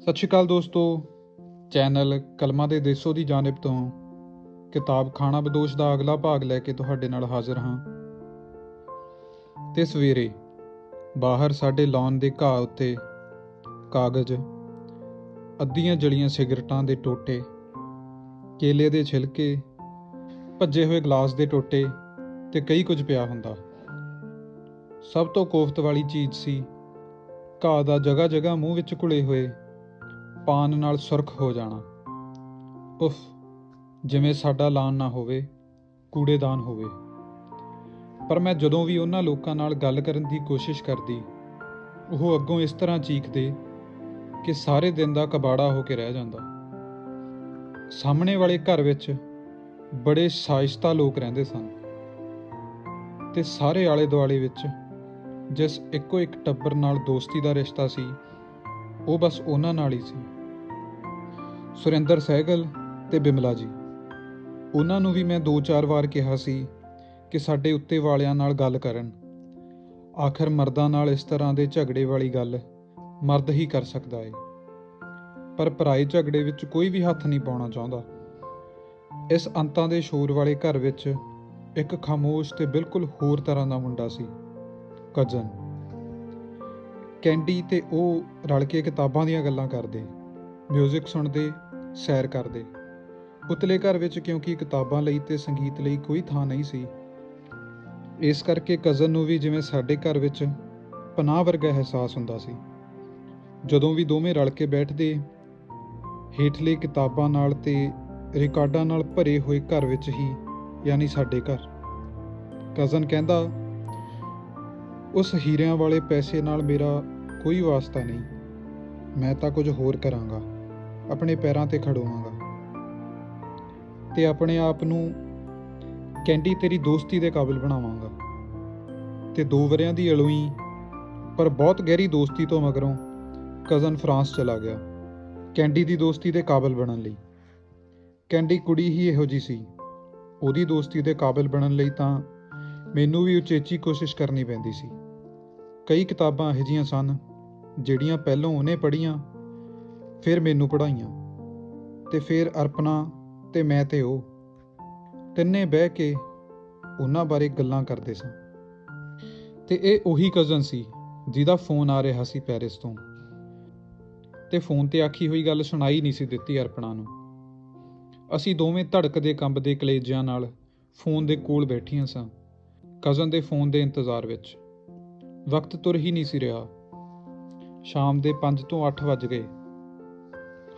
ਸਤਿ ਸ਼੍ਰੀ ਅਕਾਲ ਦੋਸਤੋ। ਚੈਨਲ ਕਲਮਾਂ ਦੇ ਦੇਸੋ ਦੀ ਜਾਨਿਬ ਤੋਂ ਕਿਤਾਬ ਖਾਣਾ ਬਦੋਸ਼ ਦਾ ਅਗਲਾ ਭਾਗ ਲੈ ਕੇ ਤੁਹਾਡੇ ਨਾਲ ਹਾਜ਼ਰ ਹਾਂ। ਤੇ ਸਵੇਰੇ ਬਾਹਰ ਸਾਡੇ ਲਾਨ ਦੇ ਘਾਹ ਉੱਤੇ ਕਾਗਜ਼, ਅੱਧੀਆਂ ਜਲੀਆਂ ਸਿਗਰਟਾਂ ਦੇ ਟੋਟੇ, ਕੇਲੇ ਦੇ ਛਿਲਕੇ, ਭੱਜੇ ਹੋਏ ਗਲਾਸ ਦੇ ਟੋਟੇ ਤੇ ਕਈ ਕੁਝ ਪਿਆ ਹੁੰਦਾ। ਸਭ ਤੋਂ ਕੋਫਤ ਵਾਲੀ ਚੀਜ਼ ਸੀ ਘਾਹ ਦਾ ਜਗ੍ਹਾ ਜਗ੍ਹਾ ਮੂੰਹ ਵਿੱਚ ਘੁਲੇ ਹੋਏ ਪਾਨ ਨਾਲ ਸੁਰਖ ਹੋ ਜਾਣਾ। ਉਫ, ਜਿਵੇਂ ਸਾਡਾ ਲਾਨ ਨਾ ਹੋਵੇ, ਕੂੜੇਦਾਨ ਹੋਵੇ। ਪਰ ਮੈਂ ਜਦੋਂ ਵੀ ਉਹਨਾਂ ਲੋਕਾਂ ਨਾਲ ਗੱਲ ਕਰਨ ਦੀ ਕੋਸ਼ਿਸ਼ ਕਰਦੀ, ਉਹ ਅੱਗੋਂ ਇਸ ਤਰ੍ਹਾਂ ਚੀਕਦੇ ਕਿ ਸਾਰੇ ਦਿਨ ਦਾ ਕਬਾੜਾ ਹੋ ਕੇ ਰਹਿ ਜਾਂਦਾ। ਸਾਹਮਣੇ ਵਾਲੇ ਘਰ ਵਿੱਚ ਬੜੇ ਸ਼ਾਇਸਤਾ ਲੋਕ ਰਹਿੰਦੇ ਸਨ ਤੇ ਸਾਰੇ ਆਲੇ ਦੁਆਲੇ ਵਿੱਚ ਜਿਸ ਇੱਕੋ ਇੱਕ ਟੱਬਰ ਨਾਲ ਦੋਸਤੀ ਦਾ ਰਿਸ਼ਤਾ ਸੀ, ਉਹ ਬਸ ਉਹਨਾਂ ਨਾਲ ਹੀ ਸੀ। ਸੁਰਿੰਦਰ ਸਹਿਗਲ ਤੇ ਬਿਮਲਾ ਜੀ। ਉਹਨਾਂ ਨੂੰ ਵੀ ਮੈਂ 2-4 ਵਾਰ ਕਿਹਾ ਸੀ ਕਿ ਸਾਡੇ ਉੱਤੇ ਵਾਲਿਆਂ ਨਾਲ ਗੱਲ ਕਰਨ। ਆਖਰ ਮਰਦਾਂ ਨਾਲ ਇਸ ਤਰ੍ਹਾਂ ਦੇ ਝਗੜੇ ਵਾਲੀ ਗੱਲ ਮਰਦ ਹੀ ਕਰ ਸਕਦਾ ਏ। ਪਰ ਪਰਾਏ ਝਗੜੇ ਵਿੱਚ ਕੋਈ ਵੀ ਹੱਥ ਨਹੀਂ ਪਾਉਣਾ ਚਾਹੁੰਦਾ। ਇਸ ਅੰਤਾਂ ਦੇ ਸ਼ੋਰ ਵਾਲੇ ਘਰ ਵਿੱਚ ਇੱਕ ਖਾਮੋਸ਼ ਤੇ ਬਿਲਕੁਲ ਹੋਰ ਤਰ੍ਹਾਂ ਦਾ ਮੁੰਡਾ ਸੀ, ਕਜ਼ਨ। ਕੈਂਡੀ ਤੇ ਉਹ ਰਲ ਕੇ ਕਿਤਾਬਾਂ ਦੀਆਂ ਗੱਲਾਂ ਕਰਦੇ, ਮਿਊਜ਼ਿਕ ਸੁਣਦੇ, ਸੈਰ ਕਰਦੇ। ਉਤਲੇ ਘਰ ਵਿੱਚ ਕਿਉਂਕਿ ਕਿਤਾਬਾਂ ਲਈ ਤੇ ਸੰਗੀਤ ਲਈ ਕੋਈ ਥਾਂ ਨਹੀਂ ਸੀ, ਇਸ ਕਰਕੇ ਕਜ਼ਨ ਨੂੰ ਵੀ ਜਿਵੇਂ ਸਾਡੇ ਘਰ ਵਿੱਚ ਪਨਾਹ ਵਰਗਾ ਅਹਿਸਾਸ ਹੁੰਦਾ ਸੀ। ਜਦੋਂ ਵੀ ਦੋਵੇਂ ਰਲ ਕੇ ਬੈਠਦੇ, ਹੇਠਲੇ ਕਿਤਾਬਾਂ ਨਾਲ ਤੇ ਰਿਕਾਰਡਾਂ ਨਾਲ ਭਰੇ ਹੋਏ ਘਰ ਵਿੱਚ ਹੀ, ਯਾਨੀ ਸਾਡੇ ਘਰ। ਕਜ਼ਨ ਕਹਿੰਦਾ, ਉਸ ਹੀਰਿਆਂ ਵਾਲੇ ਪੈਸੇ ਨਾਲ ਮੇਰਾ ਕੋਈ ਵਾਸਤਾ ਨਹੀਂ। ਮੈਂ ਤਾਂ ਕੁਝ ਹੋਰ ਕਰਾਂਗਾ, ਆਪਣੇ ਪੈਰਾਂ ਤੇ ਖੜੋਵਾਂਗਾ ਤੇ ਆਪਣੇ ਆਪ ਨੂੰ ਕੈਂਡੀ ਤੇਰੀ ਦੋਸਤੀ ਦੇ ਕਾਬਿਲ ਬਣਾਵਾਂਗਾ। ਤੇ 2 ਵਰਿਆਂ ਦੀ ਅਲੋਈ ਪਰ ਬਹੁਤ ਗਹਿਰੀ ਦੋਸਤੀ ਤੋਂ ਮਗਰੋਂ ਕਜ਼ਨ ਫਰਾਂਸ ਚਲਾ ਗਿਆ, ਕੈਂਡੀ ਦੀ ਦੋਸਤੀ ਦੇ ਕਾਬਿਲ ਬਣਨ ਲਈ। ਕੈਂਡੀ ਕੁੜੀ ਹੀ ਇਹੋ ਜਿਹੀ ਸੀ। ਉਹਦੀ ਦੋਸਤੀ ਦੇ ਕਾਬਿਲ ਬਣਨ ਲਈ ਤਾਂ ਮੈਨੂੰ ਵੀ ਉਚੇਚੀ ਕੋਸ਼ਿਸ਼ ਕਰਨੀ ਪੈਂਦੀ ਸੀ। ਕਈ ਕਿਤਾਬਾਂ ਇਹੋ ਜਿਹੀਆਂ ਸਨ ਜਿਹੜੀਆਂ ਪਹਿਲੋਂ ਉਹਨੇ ਪੜ੍ਹੀਆਂ, ਫਿਰ ਮੈਨੂੰ ਪੜ੍ਹਾਈਆਂ, ਤੇ ਫਿਰ ਅਰਪਣਾ ਤੇ ਮੈਂ ਤੇ ਉਹ ਤਿੰਨੇ ਬਹਿ ਕੇ ਉਹਨਾਂ ਬਾਰੇ ਗੱਲਾਂ ਕਰਦੇ ਸਾਂ। ਤੇ ਇਹ ਉਹੀ ਕਜ਼ਨ ਸੀ ਜਿਹਦਾ ਫੋਨ ਆ ਰਿਹਾ ਸੀ ਪੈਰਿਸ ਤੋਂ, ਤੇ ਫੋਨ ਤੇ ਆਖੀ ਹੋਈ ਗੱਲ ਸੁਣਾਈ ਨਹੀਂ ਸੀ ਦਿੱਤੀ ਅਰਪਣਾ ਨੂੰ। ਅਸੀਂ ਦੋਵੇਂ ਧੜਕਦੇ ਕੰਬਦੇ ਕਲੇਜਿਆਂ ਨਾਲ ਫੋਨ ਦੇ ਕੋਲ ਬੈਠੀਆਂ ਸਾਂ, ਕਜ਼ਨ ਦੇ ਫੋਨ ਦੇ ਇੰਤਜ਼ਾਰ ਵਿੱਚ। ਵਕਤ ਤੁਰ ਹੀ ਨਹੀਂ ਸੀ ਰਿਹਾ। ਸ਼ਾਮ ਦੇ 5 ਤੋਂ 8 ਵੱਜ ਗਏ।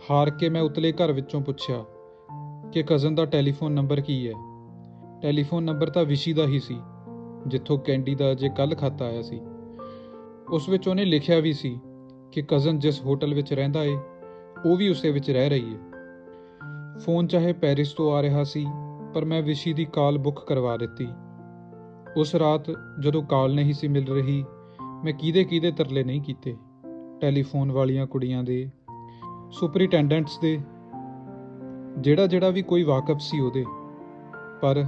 ਹਾਰ ਕੇ ਮੈਂ ਉਤਲੇ ਘਰ ਵਿੱਚੋਂ ਪੁੱਛਿਆ ਕਿ ਕਜ਼ਨ ਦਾ ਟੈਲੀਫੋਨ ਨੰਬਰ ਕੀ ਹੈ। ਟੈਲੀਫੋਨ ਨੰਬਰ ਤਾਂ ਵਿਸ਼ੀ ਦਾ ਹੀ ਸੀ, ਜਿੱਥੋਂ ਕੈਂਡੀ ਦਾ ਅਜੇ ਕੱਲ੍ਹ ਖਤ ਆਇਆ ਸੀ। ਉਸ ਵਿੱਚ ਉਹਨੇ ਲਿਖਿਆ ਵੀ ਸੀ ਕਿ ਕਜ਼ਨ ਜਿਸ ਹੋਟਲ ਵਿੱਚ ਰਹਿੰਦਾ ਏ, ਉਹ ਵੀ ਉਸੇ ਵਿੱਚ ਰਹਿ ਰਹੀ ਏ। ਫੋਨ ਚਾਹੇ ਪੈਰਿਸ ਤੋਂ ਆ ਰਿਹਾ ਸੀ, ਪਰ ਮੈਂ ਵਿਸ਼ੀ ਦੀ ਕਾਲ ਬੁੱਕ ਕਰਵਾ ਦਿੱਤੀ। ਉਸ ਰਾਤ ਜਦੋਂ ਕਾਲ ਨਹੀਂ ਸੀ ਮਿਲ ਰਹੀ, ਮੈਂ ਕਿਹਦੇ ਤਰਲੇ ਨਹੀਂ ਕੀਤੇ। ਟੈਲੀਫੋਨ ਵਾਲੀਆਂ ਕੁੜੀਆਂ ਦੇ, ਸੁਪਰਿਟੈਂਡੈਂਟਸ ਦੇ, ਜਿਹੜਾ ਵੀ ਕੋਈ ਵਾਕਫ ਸੀ ਉਹਦੇ, ਪਰ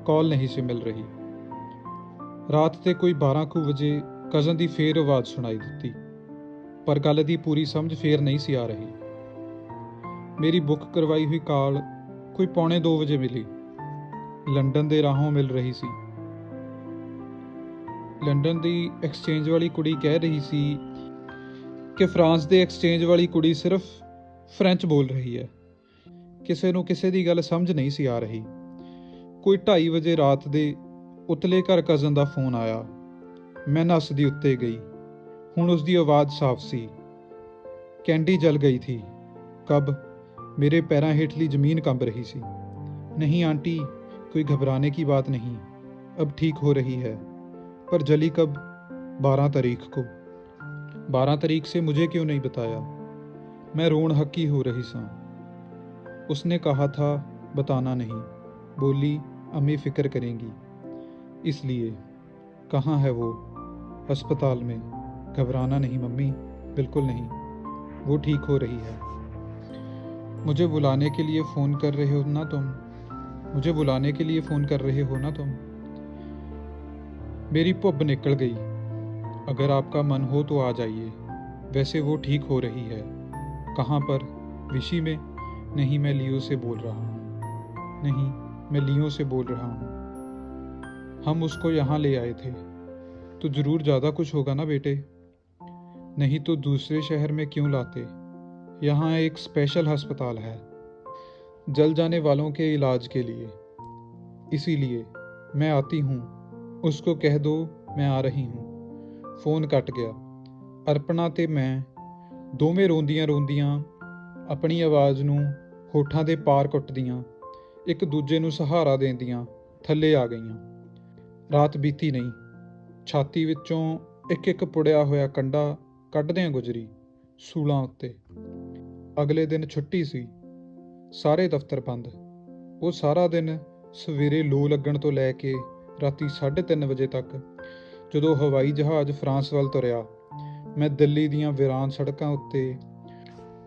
ਕਾਲ ਨਹੀਂ ਸੀ ਮਿਲ ਰਹੀ। ਰਾਤ ਦੇ ਕੋਈ 12 ਕੁ ਵਜੇ ਕਜ਼ਨ ਦੀ ਫੇਰ ਆਵਾਜ਼ ਸੁਣਾਈ ਦਿੱਤੀ, ਪਰ ਗੱਲ ਦੀ ਪੂਰੀ ਸਮਝ ਫੇਰ ਨਹੀਂ ਸੀ ਆ ਰਹੀ। ਮੇਰੀ ਬੁੱਕ ਕਰਵਾਈ ਹੋਈ ਕਾਲ ਕੋਈ 1:45 ਵਜੇ ਮਿਲੀ। ਲੰਡਨ ਦੇ ਰਾਹੋਂ ਮਿਲ ਰਹੀ ਸੀ। ਲੰਡਨ ਦੀ ਐਕਸਚੇਂਜ ਵਾਲੀ ਕੁੜੀ ਕਹਿ ਰਹੀ ਸੀ ਕਿ ਫਰਾਂਸ ਦੇ ਐਕਸਚੇਂਜ ਵਾਲੀ ਕੁੜੀ ਸਿਰਫ ਫ੍ਰੈਂਚ ਬੋਲ ਰਹੀ ਹੈ। ਕਿਸੇ ਨੂੰ ਕਿਸੇ ਦੀ ਗੱਲ ਸਮਝ ਨਹੀਂ ਸੀ ਆ ਰਹੀ। ਕੋਈ 2:30 ਵਜੇ ਰਾਤ ਦੇ ਉਤਲੇ ਘਰ ਕਜ਼ਨ ਦਾ ਫੋਨ ਆਇਆ। ਮੈਂ ਨੱਸਦੀ ਉੱਤੇ ਗਈ। ਹੁਣ ਉਸਦੀ ਆਵਾਜ਼ ਸਾਫ਼ ਸੀ। ਕੈਂਡੀ ਜਲ ਗਈ ਥੀ। ਕਬ? मेरे पैरों हेठली ज़मीन कंब रही सी। नहीं आंटी, कोई घबराने की बात नहीं, अब ठीक हो रही है। पर जली कब? 12 तारीख को। 12 तारीख से मुझे क्यों नहीं बताया? मैं रोन हक्की हो रही सां। उसने कहा था बताना नहीं। बोली अम्मी फ़िक्र करेंगी, इसलिए। कहाँ है वो? अस्पताल में। घबराना नहीं मम्मी, बिल्कुल नहीं, वो ठीक हो रही है। मुझे बुलाने के लिए फ़ोन कर रहे हो ना तुम? मुझे बुलाने के लिए फ़ोन कर रहे हो ना तुम? मेरी पुब निकल गई। अगर आपका मन हो तो आ जाइए, वैसे वो ठीक हो रही है। कहाँ पर? विशी में? नहीं, मैं लियो से बोल रहा हूँ। नहीं, मैं लियो से बोल रहा हूँ। हम उसको यहाँ ले आए थे। तो ज़रूर ज़्यादा कुछ होगा ना बेटे? नहीं तो दूसरे शहर में क्यों लाते? यहाँ एक स्पेशल अस्पताल है जल जाने वालों के इलाज के लिए। इसीलिए मैं आती हूँ। उसको कह दो मैं आ रही हूँ। फ़ोन कट गया। अर्पणा ते मैं ਦੋਵੇਂ ਰੋਂਦੀਆਂ ਰੋਂਦੀਆਂ ਆਪਣੀ ਆਵਾਜ਼ ਨੂੰ ਹੋਠਾਂ ਦੇ ਪਾਰ ਕੁੱਟਦੀਆਂ ਇੱਕ ਦੂਜੇ ਨੂੰ ਸਹਾਰਾ ਦੇਂਦੀਆਂ ਥੱਲੇ ਆ ਗਈਆਂ। ਰਾਤ ਬੀਤੀ ਨਹੀਂ। ਛਾਤੀ ਵਿੱਚੋਂ ਇੱਕ ਇੱਕ ਪੁੜਿਆ ਹੋਇਆ ਕੰਡਾ ਕੱਢਦਿਆਂ ਗੁਜ਼ਰੀ ਸੂਲਾਂ ਉੱਤੇ। ਅਗਲੇ ਦਿਨ ਛੁੱਟੀ ਸੀ। ਸਾਰੇ ਦਫ਼ਤਰ ਬੰਦ। ਉਹ ਸਾਰਾ ਦਿਨ ਸਵੇਰੇ ਲੋ ਲੱਗਣ ਤੋਂ ਲੈ ਕੇ ਰਾਤੀ 3:30 ਵਜੇ ਤੱਕ ਜਦੋਂ ਹਵਾਈ ਜਹਾਜ਼ ਫਰਾਂਸ ਵੱਲ ਤੁਰਿਆ ਮੈਂ ਦਿੱਲੀ ਦੀਆਂ ਵੀਰਾਨ ਸੜਕਾਂ ਉੱਤੇ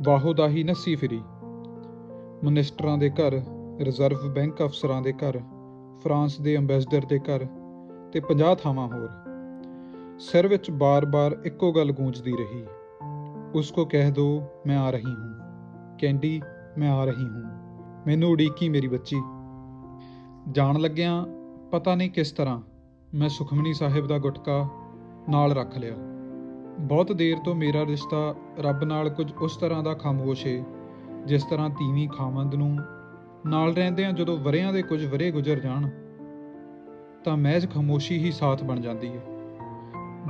ਵਾਹੋਦਾਹੀ ਨੱਸੀ ਫਿਰੀ। ਮਨਿਸਟਰਾਂ ਦੇ ਘਰ, ਰਿਜ਼ਰਵ ਬੈਂਕ ਅਫਸਰਾਂ ਦੇ ਘਰ, ਫਰਾਂਸ ਦੇ ਅੰਬੈਸਡਰ ਦੇ ਘਰ ਤੇ 50 ਥਾਵਾਂ ਹੋਰ। ਸਿਰ ਵਿੱਚ ਬਾਰ-ਬਾਰ ਇੱਕੋ ਗੱਲ ਗੂੰਜਦੀ ਰਹੀ, ਉਸਕੋ ਕਹਿ ਦੋ ਮੈਂ ਆ ਰਹੀ ਹੂੰ। ਕੈਂਡੀ ਮੈਂ ਆ ਰਹੀ ਹੂੰ। ਮੈਨੂੰ ਉਡੀਕੀ ਮੇਰੀ ਬੱਚੀ। ਜਾਣ ਲੱਗਿਆਂ ਪਤਾ ਨਹੀਂ ਕਿਸ ਤਰ੍ਹਾਂ ਮੈਂ ਸੁਖਮਨੀ ਸਾਹਿਬ ਦਾ ਗੁਟਕਾ ਨਾਲ ਰੱਖ ਲਿਆ। ਬਹੁਤ ਦੇਰ ਤੋਂ ਮੇਰਾ ਰਿਸ਼ਤਾ ਰੱਬ ਨਾਲ ਕੁਝ ਉਸ ਤਰ੍ਹਾਂ ਦਾ ਖਾਮੋਸ਼ ਏ ਜਿਸ ਤਰ੍ਹਾਂ ਤੀਵੀਂ ਖਾਵੰਦ ਨੂੰ ਨਾਲ ਰਹਿੰਦਿਆਂ ਜਦੋਂ ਵਰ੍ਹਿਆਂ ਦੇ ਕੁਝ ਵਰ੍ਹੇ ਗੁਜ਼ਰ ਜਾਣ ਤਾਂ ਮਹਿਜ਼ ਖਾਮੋਸ਼ੀ ਹੀ ਸਾਥ ਬਣ ਜਾਂਦੀ ਹੈ।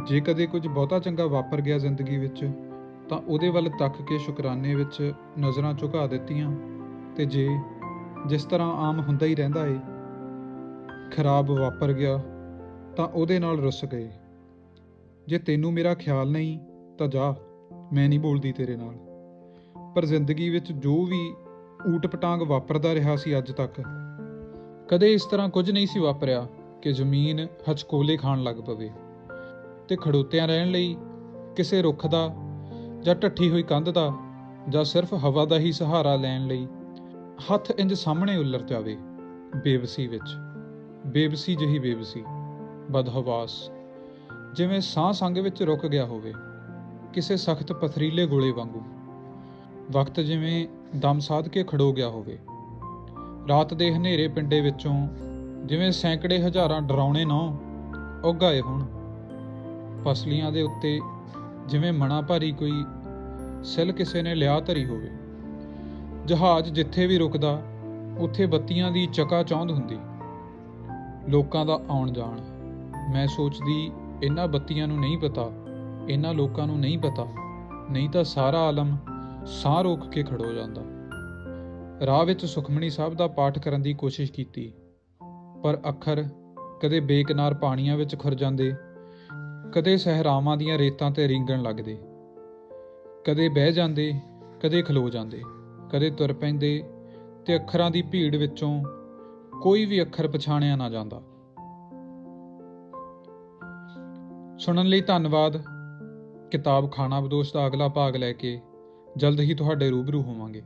ਜੇ ਕਦੇ ਕੁਝ ਬਹੁਤਾ ਚੰਗਾ ਵਾਪਰ ਗਿਆ ਜ਼ਿੰਦਗੀ ਵਿੱਚ ਤਾਂ ਉਹਦੇ ਵੱਲ ਤੱਕ ਕੇ ਸ਼ੁਕਰਾਨੇ ਵਿੱਚ ਨਜ਼ਰਾਂ ਝੁਕਾ ਦਿੱਤੀਆਂ, ਤੇ ਜੇ ਜਿਸ ਤਰ੍ਹਾਂ ਆਮ ਹੁੰਦਾ ਹੀ ਰਹਿੰਦਾ ਏ ਖਰਾਬ ਵਾਪਰ ਗਿਆ ਤਾਂ ਉਹਦੇ ਨਾਲ ਰੁੱਸ ਗਏ। ਜੇ ਤੈਨੂੰ ਮੇਰਾ ਖਿਆਲ ਨਹੀਂ ਤਾਂ ਜਾ, ਮੈਂ ਨਹੀਂ ਬੋਲਦੀ ਤੇਰੇ ਨਾਲ। ਪਰ ਜ਼ਿੰਦਗੀ ਵਿੱਚ ਜੋ ਵੀ ਊਟ ਪਟਾਂਗ ਵਾਪਰਦਾ ਰਿਹਾ ਸੀ ਅੱਜ ਤੱਕ, ਕਦੇ ਇਸ ਤਰ੍ਹਾਂ ਕੁਝ ਨਹੀਂ ਸੀ ਵਾਪਰਿਆ ਕਿ ਜ਼ਮੀਨ ਹਚਕੋਲੇ ਖਾਣ ਲੱਗ ਪਵੇ ਤੇ ਖੜੋਤਿਆਂ ਰਹਿਣ ਲਈ ਕਿਸੇ ਰੁੱਖ ਦਾ ਜਾਂ ਢੱਠੀ ਹੋਈ ਕੰਧ ਦਾ ਜਾਂ ਸਿਰਫ ਹਵਾ ਦਾ ਹੀ ਸਹਾਰਾ ਲੈਣ ਲਈ ਹੱਥ ਇੰਜ ਸਾਹਮਣੇ ਉਲਰ ਜਾਵੇ। ਬੇਵਸੀ ਵਿੱਚ ਬੇਵਸੀ ਜਿਹੀ ਬੇਵਸੀ, ਬਦਹਵਾਸ, ਜਿਵੇਂ ਸਾਹ ਸੰਗ ਵਿੱਚ ਰੁਕ ਗਿਆ ਹੋਵੇ ਕਿਸੇ ਸਖਤ ਪਥਰੀਲੇ ਗੋਲੇ ਵਾਂਗੂ। ਵਕਤ ਜਿਵੇਂ ਦਮ ਸਾਧ ਕੇ ਖੜੋ ਗਿਆ ਹੋਵੇ। ਰਾਤ ਦੇ ਹਨੇਰੇ ਪਿੰਡੇ ਵਿੱਚੋਂ ਜਿਵੇਂ ਸੈਂਕੜੇ ਹਜ਼ਾਰਾਂ ਡਰਾਉਣੇ ਨੌ ਉੱਘ ਆਏ ਹੋਣ। ਪਸਲੀਆਂ ਦੇ ਉੱਤੇ ਜਿਵੇਂ ਮਣਾ ਭਾਰੀ ਕੋਈ ਸਿਲ ਕਿਸੇ ਨੇ ਲਿਆ ਧਰੀ ਹੋਵੇ। ਜਹਾਜ਼ ਜਿੱਥੇ ਵੀ ਰੁਕਦਾ ਉੱਥੇ ਬੱਤੀਆਂ ਦੀ ਚਕਾਚੌਂਧ ਹੁੰਦੀ, ਲੋਕਾਂ ਦਾ ਆਉਣ ਜਾਣ। ਮੈਂ ਸੋਚਦੀ ਇਹਨਾਂ ਬੱਤੀਆਂ ਨੂੰ ਨਹੀਂ ਪਤਾ, ਇਹਨਾਂ ਲੋਕਾਂ ਨੂੰ ਨਹੀਂ ਪਤਾ, ਨਹੀਂ ਤਾਂ ਸਾਰਾ ਆਲਮ ਸਾਹ ਰੋਕ ਕੇ ਖੜੋ ਜਾਂਦਾ। ਰਾਹ ਵਿੱਚ ਸੁਖਮਨੀ ਸਾਹਿਬ ਦਾ ਪਾਠ ਕਰਨ ਦੀ ਕੋਸ਼ਿਸ਼ ਕੀਤੀ, ਪਰ ਅੱਖਰ ਕਦੇ ਬੇਕਿਨਾਰ ਪਾਣੀਆਂ ਵਿੱਚ ਖੁਰ ਜਾਂਦੇ, ਕਦੇ ਸਹਿਰਾਵਾਂ ਦੀਆਂ ਰੇਤਾਂ ਤੇ ਰੀਂਗਣ ਲੱਗਦੇ, ਕਦੇ ਬਹਿ ਜਾਂਦੇ, ਕਦੇ ਖਲੋ ਜਾਂਦੇ, ਕਦੇ ਤੁਰ ਪੈਂਦੇ ਤੇ ਅੱਖਰਾਂ ਦੀ ਭੀੜ ਵਿੱਚੋਂ ਕੋਈ ਵੀ ਅੱਖਰ ਪਛਾਣਿਆ ਨਾ ਜਾਂਦਾ। ਸੁਣਨ ਲਈ ਧੰਨਵਾਦ। ਕਿਤਾਬ ਖਾਨਾਬਦੋਸ਼ ਦਾ ਅਗਲਾ ਭਾਗ ਲੈ ਕੇ ਜਲਦ ਹੀ ਤੁਹਾਡੇ ਰੂਬਰੂ ਹੋਵਾਂਗੇ।